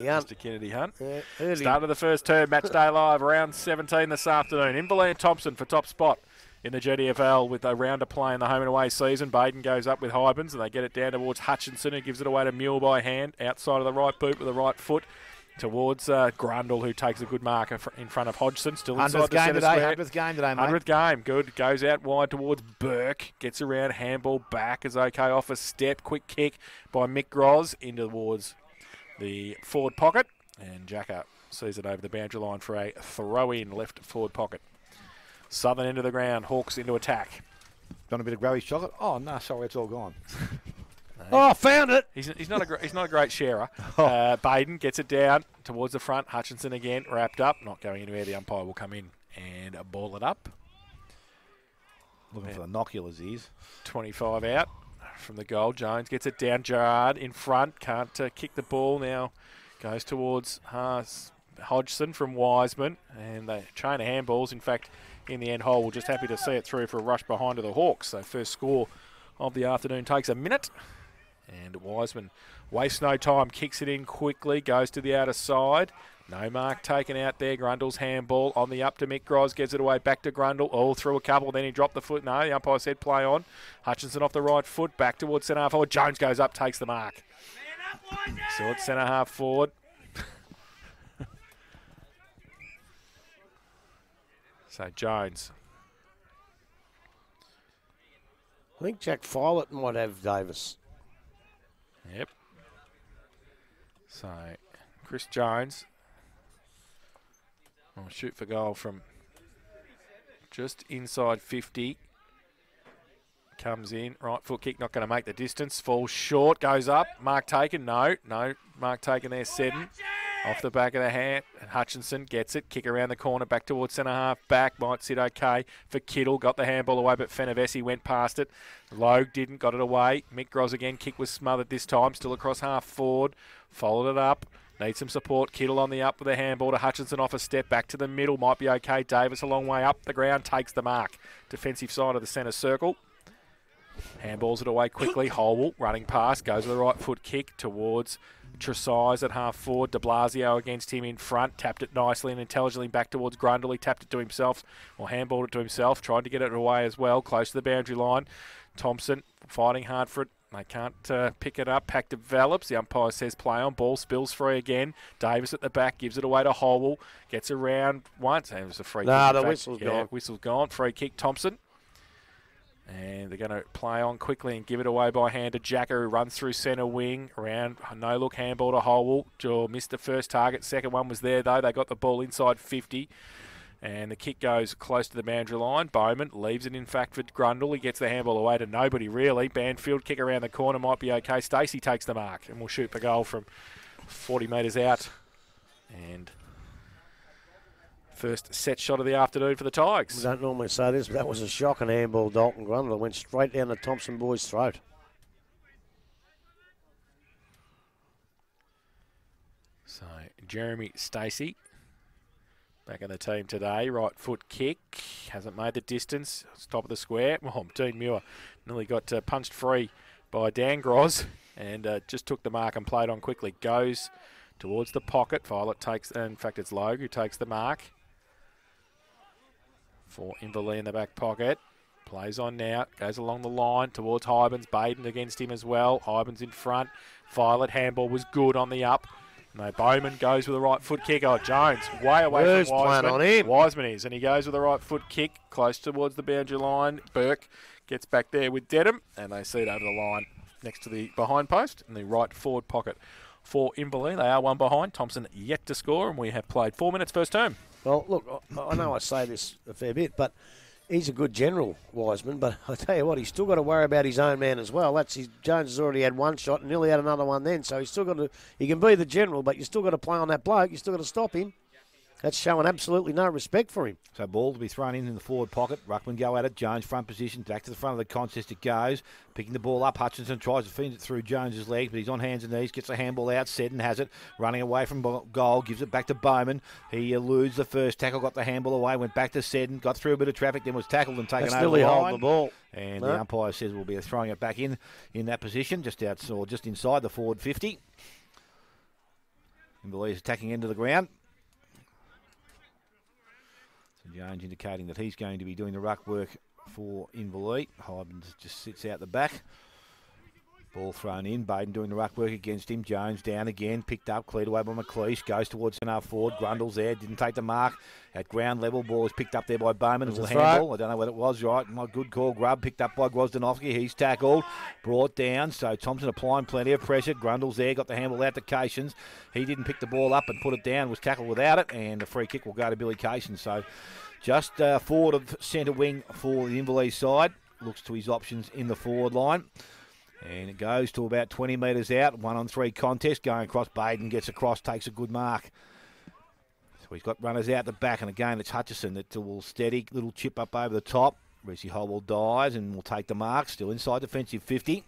Mr. Kennedy Hunt. Early. Start of the first term, match day live, round 17 this afternoon. Inverland Thompson for top spot in the GDFL with a round to play in the home and away season. Baden goes up with Hybens, and they get it down towards Hutchinson, who gives it away to Mule by hand, outside of the right boot with the right foot, towards Grundle, who takes a good marker in front of Hodgson, still inside the centre square. 100th game today, mate. 100th game, good. Goes out wide towards Burke, gets around, handball back is okay off a step. Quick kick by Mick Groz in towards the forward pocket, and Jacka sees it over the boundary line for a throw-in left forward pocket. Southern end of the ground, Hawks into attack. Done a bit of Grubby's chocolate. Oh, no, sorry, it's all gone. Oh, found it. He's not a great sharer. Baden gets it down towards the front. Hutchinson again, wrapped up, not going anywhere. The umpire will come in and ball it up. Looking for the noculars, he's 25 out from the goal. Jones gets it down. Gerard in front, can't kick the ball now. Goes towards Hodgson from Wiseman, and they train of handballs. In fact, in the end, Hole, we're just happy to see it through for a rush behind to the Hawks. So first score of the afternoon takes a minute. And Wiseman wastes no time, kicks it in quickly, goes to the outer side. No mark taken out there. Grundle's handball on the up to Mick Groz, gets it away back to Grundle. Oh, through a couple, then he dropped the foot. No, the umpire said play on. Hutchinson off the right foot, back towards centre half forward. Jones goes up, takes the mark. So it's centre half forward. So Jones. I think Jack Follett might have Davis. Yep. So Chris Jones will shoot for goal from just inside 50. Comes in, right foot kick, not going to make the distance. Falls short, goes up. Mark taken, no mark taken there, Seddon. Off the back of the hand, and Hutchinson gets it. Kick around the corner, back towards centre half. Back, might sit okay for Kittle. Got the handball away, but Fenevesi went past it. Logue didn't, got it away. Mick Groz again, kick was smothered this time. Still across half forward. Followed it up. Needs some support. Kittle on the up with a handball to Hutchinson off a step. Back to the middle, might be okay. Davis a long way up the ground, takes the mark. Defensive side of the centre circle. Handballs it away quickly. Holwell running past, goes with the right foot kick towards Tresize at half forward. De Blasio against him in front. Tapped it nicely and intelligently back towards Grundle. He tapped it to himself, or handballed it to himself. Tried to get it away as well, close to the boundary line. Thompson fighting hard for it. They can't pick it up. Pack develops. The umpire says play on. Ball spills free again. Davis at the back gives it away to Holwell. Gets around once. And it was a free kick. Nah, the whistle's gone. Whistle's gone. Free kick, Thompson. And they're going to play on quickly and give it away by hand to Jacker, who runs through centre wing. Around, no-look handball to Holwell. Joe missed the first target. Second one was there, though. They got the ball inside 50. And the kick goes close to the boundary line. Bowman leaves it, in fact, for Grundle. He gets the handball away to nobody, really. Banfield kick around the corner might be okay. Stacey takes the mark and will shoot for goal from 40 metres out. And first set shot of the afternoon for the Tigers. We don't normally say this, but that was a shocking handball, Dalton Grundle. It went straight down the Thompson boys' throat. So, Jeremy Stacey back in the team today. Right foot kick. Hasn't made the distance. It's top of the square. Oh, Dean Muir nearly got punched free by Dan Groz and just took the mark and played on quickly. Goes towards the pocket. Violet takes, in fact, it's Logue who takes the mark. For Inverleigh in the back pocket. Plays on now. Goes along the line towards Hybens. Baden against him as well. Hybens in front. Violet handball was good on the up. No, Bowman goes with the right foot kick. Oh, Jones way away from Wiseman. On him? Wiseman is, and he goes with the right foot kick close towards the boundary line. Burke gets back there with Dedham, and they see it over the line next to the behind post in the right forward pocket for Inverleigh. They are one behind. Thompson yet to score, and we have played 4 minutes first term. Well, look, I know I say this a fair bit, but he's a good general, Wiseman, but I tell you what, he's still got to worry about his own man as well. Jones has already had one shot and nearly had another one then, so he's still got to. He can be the general, but you still got to play on that bloke. You still got to stop him. That's showing absolutely no respect for him. So ball to be thrown in the forward pocket. Ruckman go at it. Jones front position. Back to the front of the contest it goes. Picking the ball up. Hutchinson tries to feed it through Jones's legs, but he's on hands and knees. Gets the handball out. Seddon has it. Running away from goal. Gives it back to Bowman. He eludes the first tackle. Got the handball away. Went back to Seddon. Got through a bit of traffic. Then was tackled and taken over the line. The ball. And the umpire says we'll be throwing it back in that position. Just inside the forward 50. Inverleigh attacking end of the ground. So Jones indicating that he's going to be doing the ruck work for Inverleigh. Hybens just sits out the back. Ball thrown in. Baden doing the ruck work against him. Jones down again. Picked up. Cleared away by McLeish. Goes towards centre forward. Grundle's there. Didn't take the mark. At ground level. Ball is picked up there by Bowman. It was a handball. I don't know what it was. Right. My good call. Grubb picked up by Grozdanovsky. He's tackled. Brought down. So Thompson applying plenty of pressure. Grundle's there. Got the handball out to Cations. He didn't pick the ball up and put it down. Was tackled without it. And the free kick will go to Billy Cations. So just forward of centre wing for the Inverleigh side. Looks to his options in the forward line. And it goes to about 20 metres out. 1-on-3 contest. Going across. Baden gets across. Takes a good mark. So he's got runners out the back. And again, it's Hutchison that will steady. Little chip up over the top. Reese Howell dies and will take the mark. Still inside defensive 50.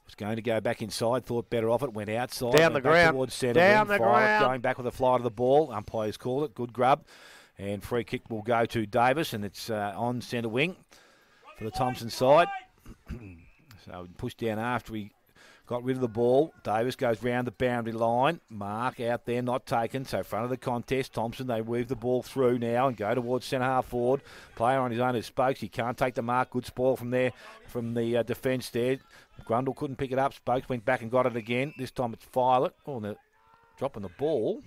Was going to go back inside. Thought better of it. Went outside. Down the ground. Towards centre. Down the ground. Going back with a fly to the ball. Umpires called it. Good grub. And free kick will go to Davis. And it's on centre wing for the Thompson side. So pushed down after he got rid of the ball. Davis goes round the boundary line. Mark out there, not taken. So front of the contest, Thompson, they weave the ball through now and go towards centre half forward. Player on his own is Spokes. He can't take the mark. Good spoil from there, from the defence there. Grundle couldn't pick it up. Spokes went back and got it again. This time it's Violet. Oh, and dropping the ball.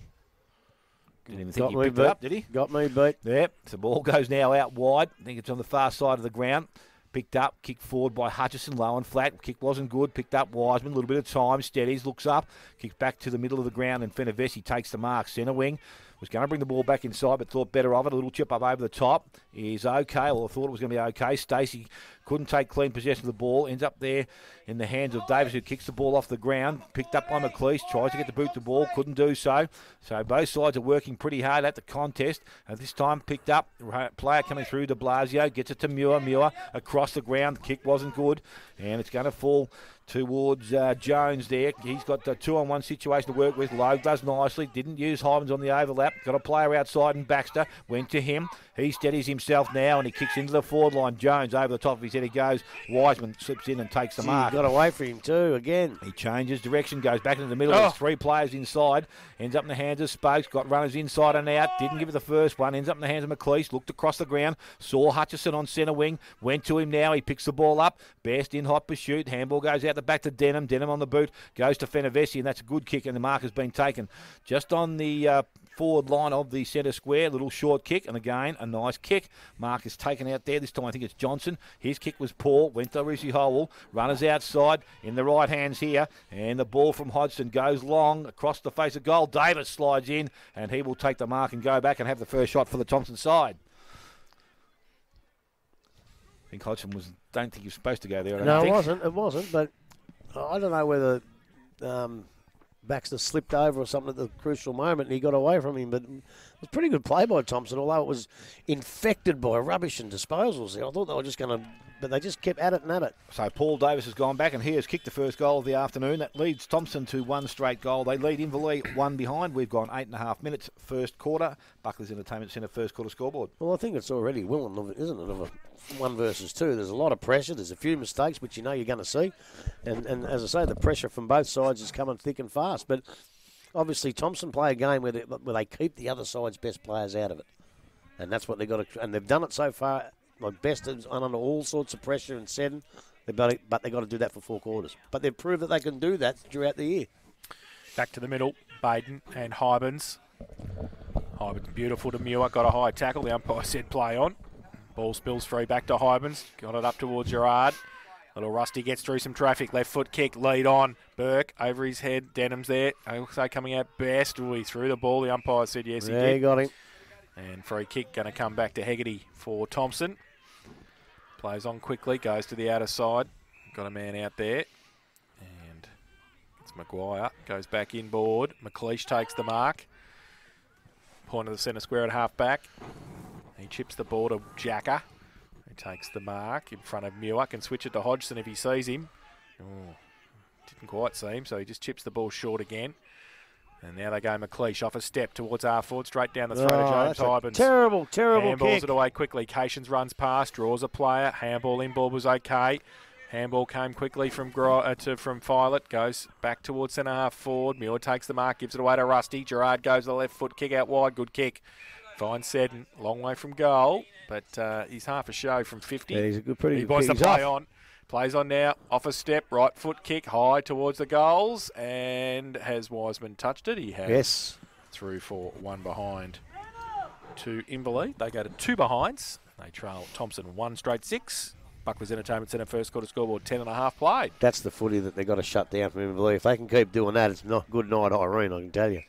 Didn't even think he picked it up, did he? Got me beat. Yep. So the ball goes now out wide. I think it's on the far side of the ground. Picked up, kicked forward by Hutchison, low and flat. Kick wasn't good. Picked up Wiseman, a little bit of time, steadies, looks up, kicks back to the middle of the ground, and Fenavesi takes the mark. Centre wing was going to bring the ball back inside, but thought better of it. A little chip up over the top is okay. Well, I thought it was going to be okay. Stacey couldn't take clean possession of the ball. Ends up there in the hands of Davis, who kicks the ball off the ground. Picked up by McLeish. Tries to get the boot to the ball. Couldn't do so. So both sides are working pretty hard at the contest. And this time picked up. Player coming through de Blasio. Gets it to Muir. Muir across the ground. The kick wasn't good. And it's going to fall towards Jones there. He's got the 2-on-1 situation to work with. Lowe does nicely. Didn't use Hybens on the overlap. Got a player outside, and Baxter went to him. He steadies himself now, and he kicks into the forward line. Jones over the top of his head. He goes. Wiseman slips in and takes the mark. Got away from him too again. He changes direction, goes back into the middle. There's three players inside. Ends up in the hands of Spokes. Got runners inside and out. Didn't give it the first one. Ends up in the hands of McLeish. Looked across the ground. Saw Hutchison on centre wing. Went to him now. He picks the ball up. Best in hot pursuit. Handball goes out the back to Denham. Denham on the boot. Goes to Fenavesi, and that's a good kick, and the mark has been taken. Just on the forward line of the centre square. Little short kick, and again, a nice kick. Mark is taken out there. This time I think it's Johnson. His kick was poor. Went to Risi Howell. Runners outside in the right hands here. And the ball from Hodgson goes long across the face of goal. Davis slides in, and he will take the mark and go back and have the first shot for the Thompson side. I think Hodgson don't think he was supposed to go there. No, it wasn't, but I don't know whether Baxter slipped over or something at the crucial moment and he got away from him, but it was pretty good play by Thompson, although it was infected by rubbish and disposals. I thought they were just going to, but they just kept at it and at it. So Paul Davis has gone back, and he has kicked the first goal of the afternoon. That leads Thompson to one straight goal. They lead Inverleigh one behind. We've gone 8.5 minutes first quarter. Buckley's Entertainment Centre first quarter scoreboard. Well, I think it's already willing, isn't it, of a 1 versus 2. There's a lot of pressure. There's a few mistakes, which you know you're going to see. And as I say, the pressure from both sides is coming thick and fast. But obviously Thompson play a game where they keep the other side's best players out of it. And that's what they've got to, and they've done it so far. Like best under all sorts of pressure and setting, but they've got to do that for 4 quarters. But they've proved that they can do that throughout the year. Back to the middle, Baden and Hybens. Hybens beautiful to Muir, got a high tackle. The umpire said play on. Ball spills free back to Hybens. Got it up towards Gerard. Little Rusty gets through some traffic. Left foot kick, lead on. Burke over his head. Denham's there. Also coming out best. He threw the ball. The umpire said yes, he did. He got him. And free kick going to come back to Hegarty for Thompson. Plays on quickly, goes to the outer side. Got a man out there. And it's Maguire. Goes back inboard. McLeish takes the mark. Point of the centre square at half back. He chips the ball to Jacker. He takes the mark in front of Muir. Can switch it to Hodgson if he sees him. Oh, didn't quite see him, so he just chips the ball short again. And now they go McLeish off a step towards our forward, straight down the throat of James Hybens. Terrible Handballs kick. it away quickly. Cations runs past, draws a player. Handball in ball was okay. Handball came quickly from from Violet. Goes back towards centre half forward. Muir takes the mark, gives it away to Rusty. Gerard goes to the left foot, kick out wide. Good kick. Finds Seddon. Long way from goal, but he's half a show from 50. Yeah, he's a good, pretty he good wants kick. to play on. Plays on now. Off a step. Right foot kick high towards the goals. And has Wiseman touched it? He has. Yes. Through for one behind to Inverleigh. They go to 2 behinds. They trail Thompson 1 straight 6. Buckley's Entertainment Centre first quarter scoreboard 10.5 played. That's the footy that they've got to shut down from Inverleigh. If they can keep doing that, it's not good night, Irene, I can tell you.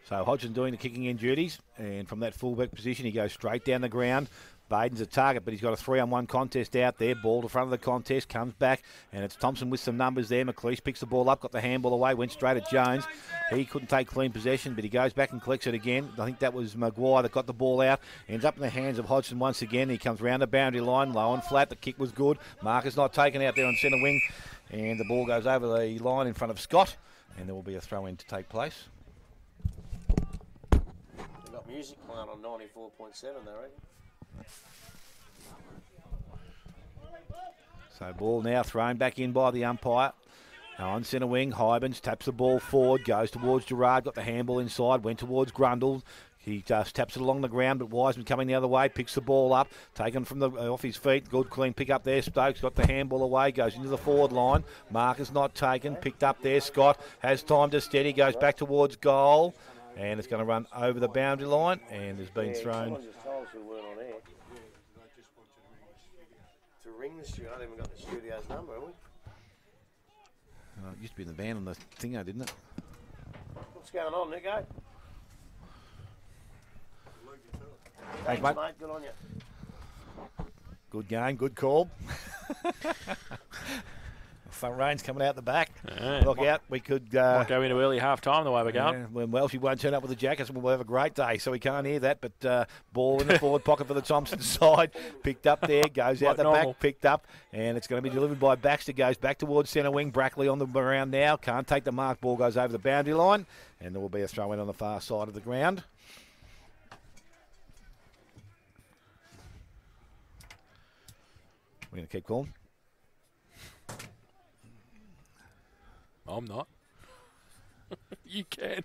So Hodgson doing the kicking in duties, and from that fullback position, he goes straight down the ground. Baden's a target, but he's got a 3-on-1 contest out there. Ball to front of the contest, comes back, and it's Thompson with some numbers there. McLeish picks the ball up, got the handball away, went straight at Jones. He couldn't take clean possession, but he goes back and collects it again. I think that was Maguire that got the ball out. Ends up in the hands of Hodgson once again. He comes round the boundary line, low and flat. The kick was good. Marcus not taken out there on centre wing, and the ball goes over the line in front of Scott, and there will be a throw-in to take place. They've got music playing on 94.7 there, right? So ball now thrown back in by the umpire. Now on centre wing, Hybens taps the ball forward, goes towards Gerard, got the handball inside, went towards Grundle. He just taps it along the ground, but Wiseman coming the other way, picks the ball up, taken from the off his feet. Good clean pick up there. Stokes got the handball away, goes into the forward line. Marcus not taken, picked up there. Scott has time to steady, goes back towards goal, and it's going to run over the boundary line, and has been thrown. To ring the studio, I haven't got the studio's number, have we? It used to be in the band on the thingo, didn't it? What's going on, Nico? Thanks, mate. Good on you. Good game, good call. Front range coming out the back. Look out, we could might go into early half time the way we're going. When Welshie won't turn up with the Jackets, we'll have a great day, so we can't hear that. But ball in the forward pocket for the Thompson side. Picked up there, goes out the back, picked up, and it's going to be delivered by Baxter. Goes back towards centre wing. Brackley on the ground now. Can't take the mark. Ball goes over the boundary line, and there will be a throw in on the far side of the ground. We're going to keep calling. I'm not. You can.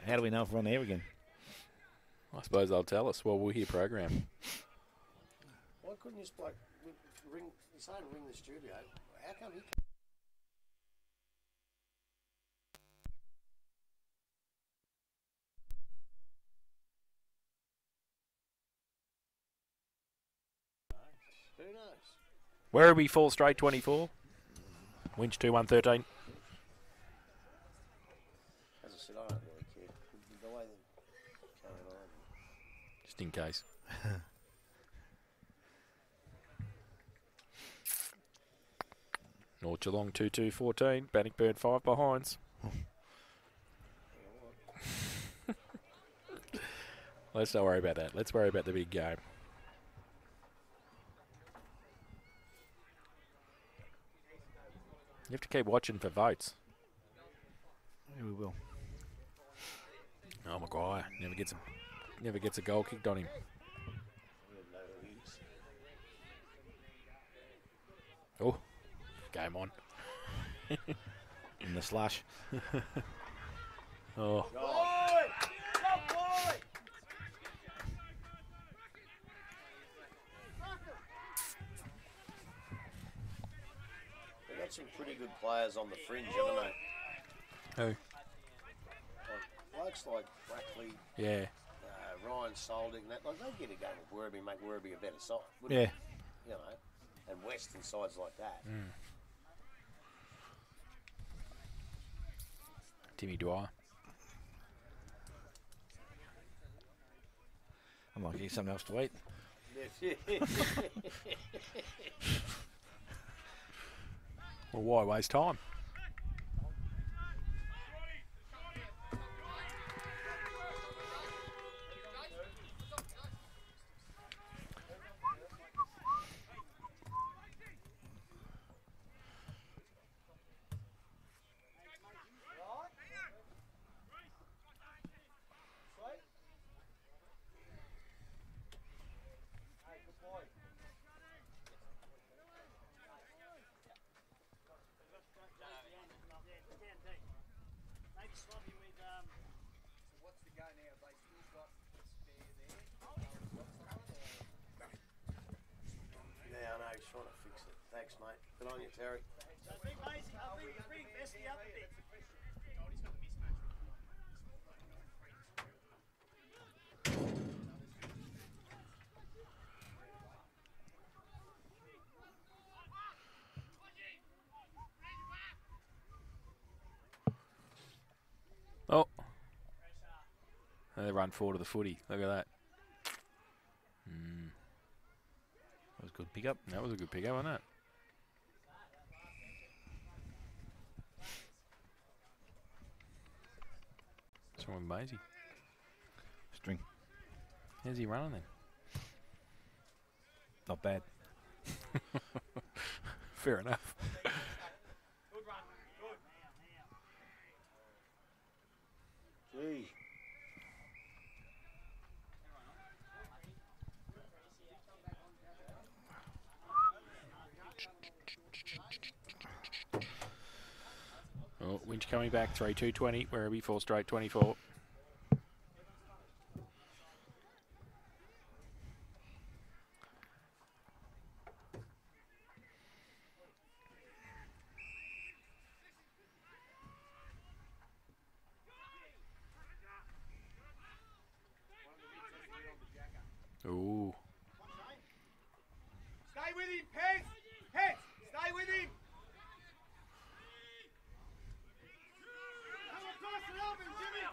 How do we know if we're on air again? I suppose they'll tell us. Well, we'll hear program. Why couldn't you like ring? He's saying ring the studio. How come he? Who knows? Werribee fall straight 24. Winch 2-1-13. As I said, I don't really care. The way they're carrying on. Just in case. North Geelong 2-2-14. Bannockburn 5 behinds. Let's not worry about that. Let's worry about the big game. You have to keep watching for votes. Yeah, we will. Oh, Maguire never gets a goal kicked on him. Oh, game on. In the slush. Oh. They've got some pretty good players on the fringe, haven't they? Who? Like, blokes like Brackley, Yeah. Ryan Solding, that like they'd get a game with Werribee, make Werribee a better side. Yeah. You know, and Western sides like that. Timmy Dwyer. I might get something else to eat. Well, why waste time? Yeah, I know, he's trying to fix it. Thanks, mate. Good on you, Terry. Oh. They run forward to the footy. Look at that. That was a good pickup. That was a good pickup, wasn't it? What's wrong with Maisie? String. How's he running then? Not bad. Fair enough. Gee. Oh, Winch coming back, 3-2-20, Werribee 4 straight 24. Ooh. Stay with him, Pez! Pez, stay with him! Come across and help him, Jimmy!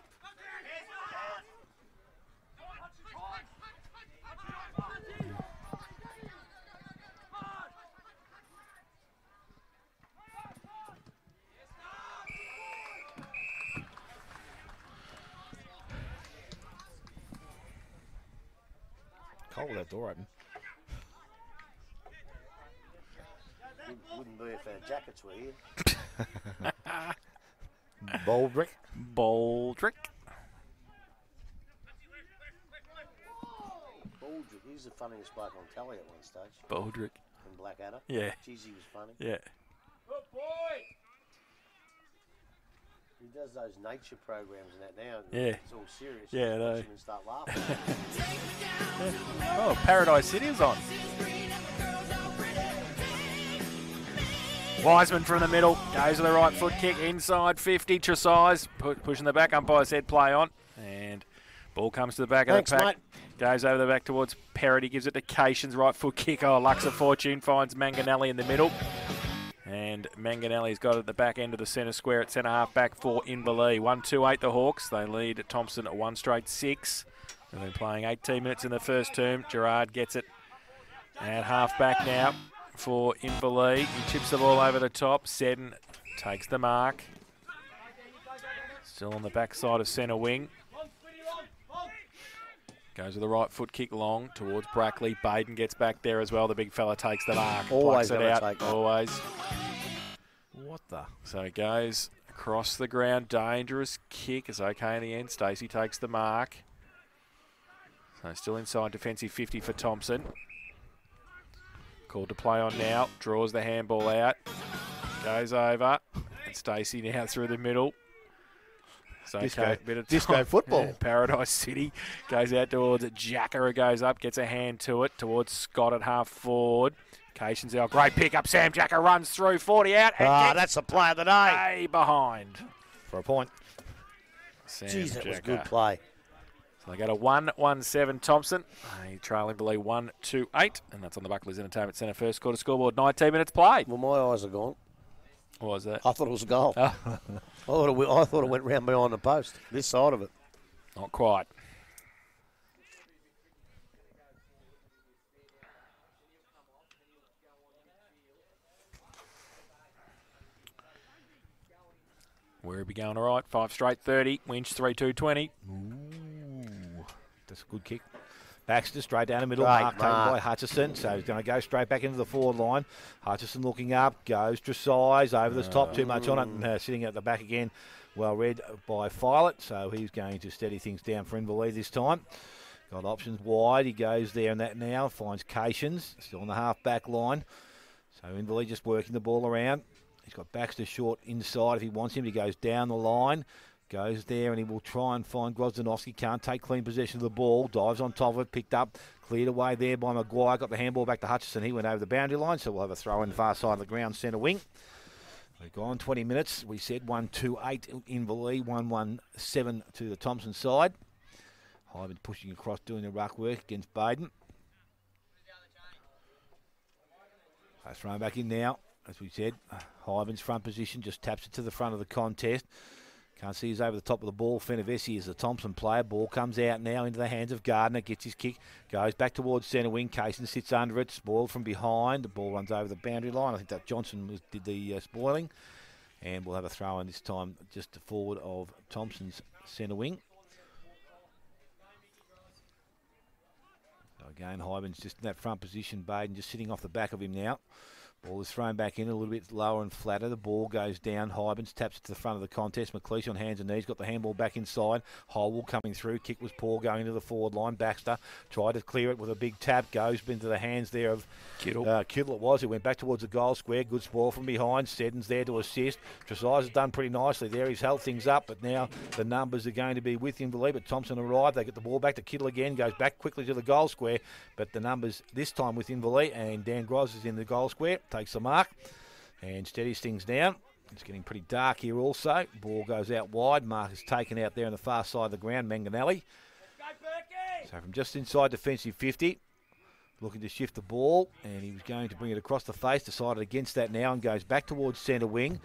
Cold with that door open. Wouldn't be if our jackets were here. Baldrick. Baldrick. Baldrick, he's the funniest bloke on telly at one stage. Baldrick. In Blackadder. Yeah. Jeez, he was funny. Yeah. Good boy! He does those nature programs and that now. Yeah. It's all serious. Yeah, I You know. watch him and start laughing. Oh, Paradise City is on. Wiseman from the middle, goes with the right foot kick, inside 50, Tresize, pushing the back, umpire said play on, and ball comes to the back of Thanks, the pack, mate. goes over the back towards Parody, gives it to Cations, right foot kick, oh, Luxor Fortune finds Manganelli in the middle, and Manganelli's got it at the back end of the centre square at centre half back for Inverleigh. 1-2-8 the Hawks, they lead Thompson at 1 straight 6, they've been playing 18 minutes in the first term, Gerard gets it at half back now for Inverleigh. He chips the ball over the top. Seddon takes the mark. Still on the backside of centre wing. Goes with the right foot kick long towards Brackley. Baden gets back there as well. The big fella takes the mark. Always Plucks it gonna out. take that. Always. What the? So it goes across the ground. Dangerous kick. It's okay in the end. Stacey takes the mark. So still inside defensive 50 for Thompson. Called to play on now, draws the handball out, goes over, and Stacey now through the middle. So Disco- bit of disco time. football. Yeah, Paradise City goes out towards it. Jacker who goes up, gets a hand to it, towards Scott at half forward. Cations out, great pick up. Sam Jacker runs through, 40 out, and gets That's the play of the day. A behind. For a point. Sam Jeez, that was Jacker. good play. So they go to 1-1-7 Thompson. Trailing below 1-2-8. And that's on the Buckley's Entertainment Centre first quarter scoreboard. 19 minutes played. Well, my eyes are gone. What was that? I thought it was a goal. Oh. I thought it went round behind the post, this side of it. Not quite. Werribee going all right. 5 straight 30. Winch 3-2-20. Ooh, that's a good kick. Baxter straight down the middle, Great mark taken mark. by Hutchison, so he's going to go straight back into the forward line. Hutchison looking up, goes Tresize over the top, too much on it, and sitting at the back again. Well read by Filet, so he's going to steady things down for Inverleigh this time. Got options wide, he goes there and that now, finds Cations, still on the half-back line. So Inverleigh just working the ball around. He's got Baxter short inside if he wants him. He goes down the line. Goes there and he will try and find Grozdanovsky. Can't take clean possession of the ball. Dives on top of it. Picked up. Cleared away there by Maguire. Got the handball back to Hutchison. He went over the boundary line. So we'll have a throw in far side of the ground, centre wing. We've gone 20 minutes. We said 1-2-8 Inverleigh. 1-1-7 to the Thompson side. Hyman pushing across, doing the ruck work against Baden. So thrown back in now. As we said, Hyman's front position just taps it to the front of the contest. Can't see he's over the top of the ball. Fenivesi is the Thompson player. Ball comes out now into the hands of Gardner. Gets his kick. Goes back towards centre wing. Kaysen sits under it. Spoiled from behind. The ball runs over the boundary line. I think that Johnson did the spoiling. And we'll have a throw in this time just forward of Thompson's centre wing. So again, Hyman's just in that front position. Baden just sitting off the back of him now. Ball is thrown back in a little bit lower and flatter. The ball goes down. Hybens taps it to the front of the contest. McLeish on hands and knees. Got the handball back inside. Holwell coming through. Kick was poor going to the forward line. Baxter tried to clear it with a big tap. Goes into the hands there of Kittle. Kittle it was. It went back towards the goal square. Good spoil from behind. Seddon's there to assist. Tresize has done pretty nicely there. He's held things up, but now the numbers are going to be with him to lead. But Thompson arrived. They get the ball back to Kittle again. Goes back quickly to the goal square. But the numbers this time with Inverleigh, and Dan Groz is in the goal square. Takes the mark and steadies things down. It's getting pretty dark here also. Ball goes out wide. Mark is taken out there on the far side of the ground. Manganelli. So from just inside defensive 50, looking to shift the ball, and he was going to bring it across the face. Decided against that now and goes back towards centre wing.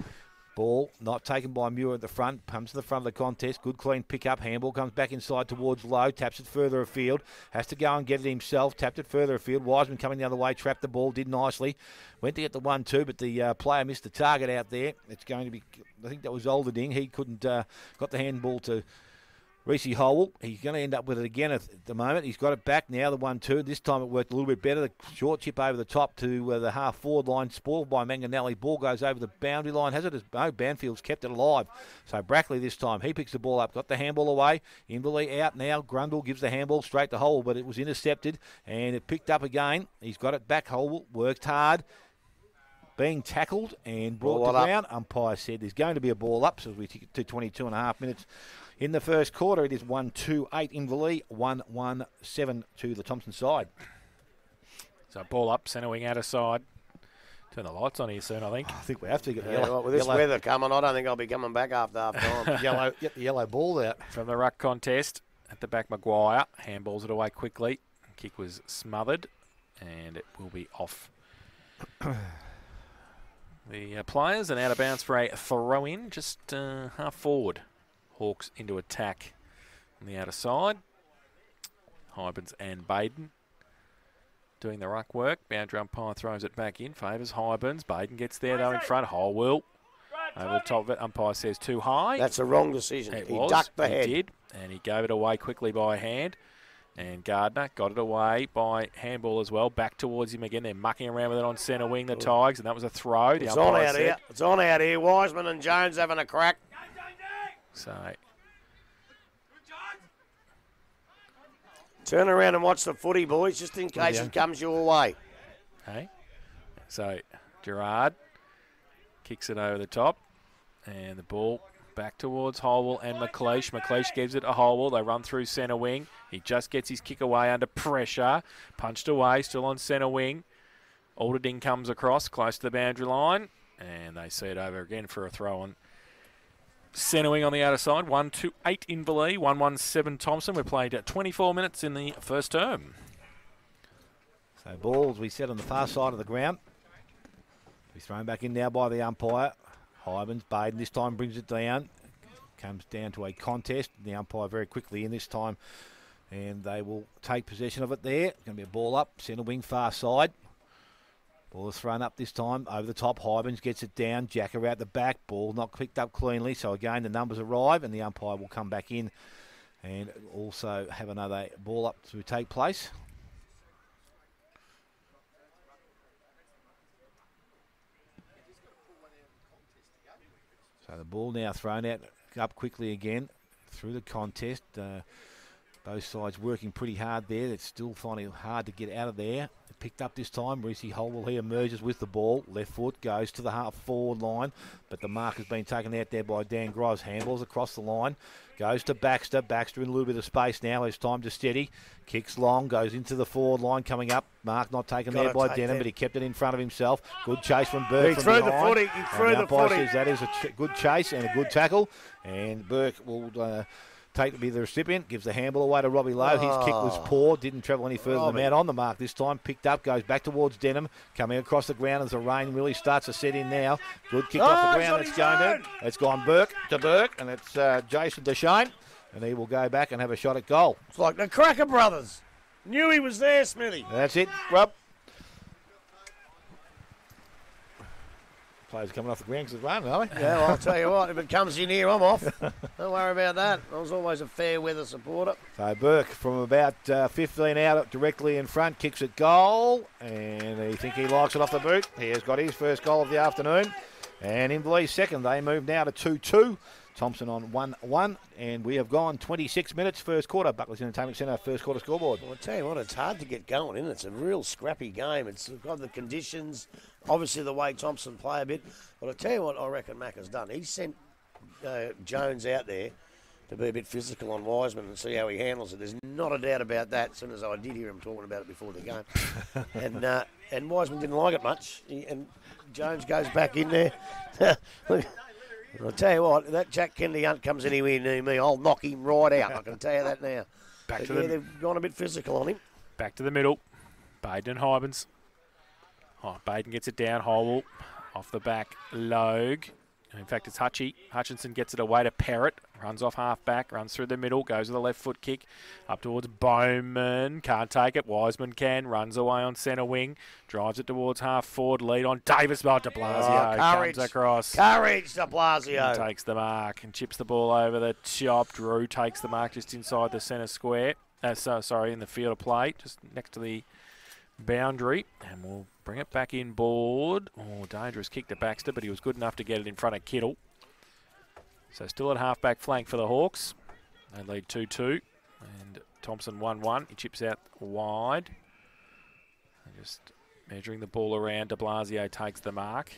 Ball not taken by Muir at the front. Comes to the front of the contest. Good clean pick up. Handball comes back inside towards Lowe. Taps it further afield. Has to go and get it himself. Tapped it further afield. Wiseman coming the other way. Trapped the ball. Did nicely. Went to get the 1-2, but the player missed the target out there. It's going to be, I think that was Olderding. He couldn't, got the handball to Reece Howell. He's going to end up with it again at the moment. He's got it back now, the 1-2. This time it worked a little bit better. The short chip over the top to the half-forward line, spoiled by Manganelli. Ball goes over the boundary line. Has it as Banfield's kept it alive. So Brackley this time, he picks the ball up, got the handball away. Inverleigh out now. Grundle gives the handball straight to Howell, but it was intercepted, and it picked up again. He's got it back. Howell worked hard. Being tackled and brought to ground. Umpire said there's going to be a ball up, so we take it to 22.5 minutes. In the first quarter, it is 1-2-8 Inverleigh, 1-1-7 to the Thompson side. So ball up, centre wing out of side. Turn the lights on here soon, I think. I think we have to get the Well, with this weather coming, I don't think I'll be coming back after half time. Get the yellow ball out. From the ruck contest, at the back, Maguire handballs it away quickly. Kick was smothered, and it will be off. The players and out of bounds for a throw-in, just half forward. Hawks into attack on the outer side. Hybens and Baden doing the ruck work. Boundary umpire throws it back in, favours Hybens. Baden gets there though in front. Holwell over the top of it. Umpire says too high. That's a wrong decision. It he was. ducked the head. He did, and he gave it away quickly by hand. And Gardner got it away by handball as well. Back towards him again. They're mucking around with it on centre wing, the Tigers, and that was a throw. It's on out here. It's on out here. Wiseman and Jones having a crack. So turn around and watch the footy, boys, just in case it comes your way. hey, so Gerard kicks it over the top, and the ball back towards Holwell and McLeish. McLeish gives it to Holwell. They run through centre wing. He just gets his kick away under pressure. Punched away, still on centre wing. Alderding comes across, close to the boundary line, and they see it over again for a throw-on. Centre wing on the outer side, 1-2-8 Inverleigh, 1-1-7 Thompson. We're played at 24 minutes in the first term. So ball, as we said, on the far side of the ground. He's thrown back in now by the umpire. Hybens, Baden this time brings it down. Comes down to a contest. The umpire very quickly in this time, and they will take possession of it there. It's going to be a ball up, centre wing, far side. Ball is thrown up this time, over the top. Hybens gets it down. Jacker out the back. Ball not picked up cleanly. So again, the numbers arrive, and the umpire will come back in and also have another ball up to take place. So the ball now thrown out up quickly again through the contest. Both sides working pretty hard there. It's still finding it hard to get out of there. Picked up this time. Reese Holwell, he emerges with the ball. Left foot goes to the half-forward line, but the mark has been taken out there by Dan Gross. Handballs across the line. Goes to Baxter. Baxter in a little bit of space now. It's time to steady. Kicks long. Goes into the forward line coming up. Mark not taken there by Denham, but he kept it in front of himself. Good chase from Burke. He threw the footy. He threw the footy. That is a good chase and a good tackle. And Burke will take to be the recipient. Gives the handball away to Robbie Lowe. His kick was poor. Didn't travel any further than the man on the mark this time. Picked up. Goes back towards Denham. Coming across the ground as the rain really starts to set in now. Good kick off the ground. It's gone Burke to Burke. And it's Jason Deshane. And he will go back and have a shot at goal. It's like the Cracker brothers. Knew he was there, Smithy. That's it, Rob. Players coming off the ground because it's raining, are they? Yeah, well, I'll tell you what, if it comes in here, I'm off. Don't worry about that. I was always a fair weather supporter. So Burke from about 15 out directly in front, kicks it goal, and he think he likes it off the boot. He has got his first goal of the afternoon. And Inverleigh second. They move now to 2-2. Thompson on 1-1, and we have gone 26 minutes first quarter. Buckley's Entertainment Centre first quarter scoreboard. Well, I tell you what, it's hard to get going, isn't it? It's a real scrappy game. It's got the conditions, obviously the way Thompson play a bit. But I tell you what I reckon Mac has done. He sent Jones out there to be a bit physical on Wiseman and see how he handles it. There's not a doubt about that, as soon as I did hear him talking about it before the game. And Wiseman didn't like it much. And Jones goes back in there. I'll tell you what, that Jack Kennedy Hunt comes anywhere near me, I'll knock him right out. I can tell you that now. They've gone a bit physical on him. Back to the middle. Baden and Hybens. Oh, Baden gets it down. Holwell off the back. Logue. In fact, it's Hutchinson gets it away to Parrott. Runs off half-back, runs through the middle, goes with a left foot kick. Up towards Bowman. Can't take it. Wiseman can. Runs away on centre wing. Drives it towards half-forward. Lead on Davis. De Blasio comes across. Courage, De Blasio. Takes the mark and chips the ball over the top. Drew takes the mark just inside the centre square. In the field of play, just next to the boundary. And we'll bring it back inboard. Oh, dangerous kick to Baxter, but he was good enough to get it in front of Kittle. So still at half-back flank for the Hawks. They lead 2-2. And Thompson 1-1. He chips out wide. Just measuring the ball around. De Blasio takes the mark.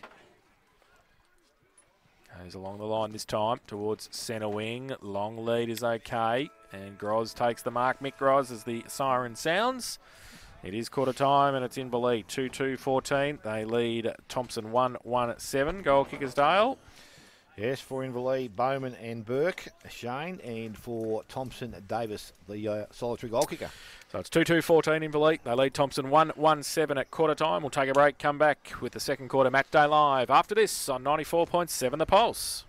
Goes along the line this time towards centre wing. Long lead is okay. And Groz takes the mark. Mick Groz as the siren sounds. It is quarter time and it's Inverleigh 2-2-14. They lead Thompson 1-1-7. Goal kickers Dale. Yes, for Inverleigh, Bowman and Burke, Shane, and for Thompson, Davis, the solitary goal kicker. So it's 2-2-14 Inverleigh. They lead Thompson 1-1-7 at quarter time. We'll take a break, come back with the second quarter match day live after this on 94.7 The Pulse.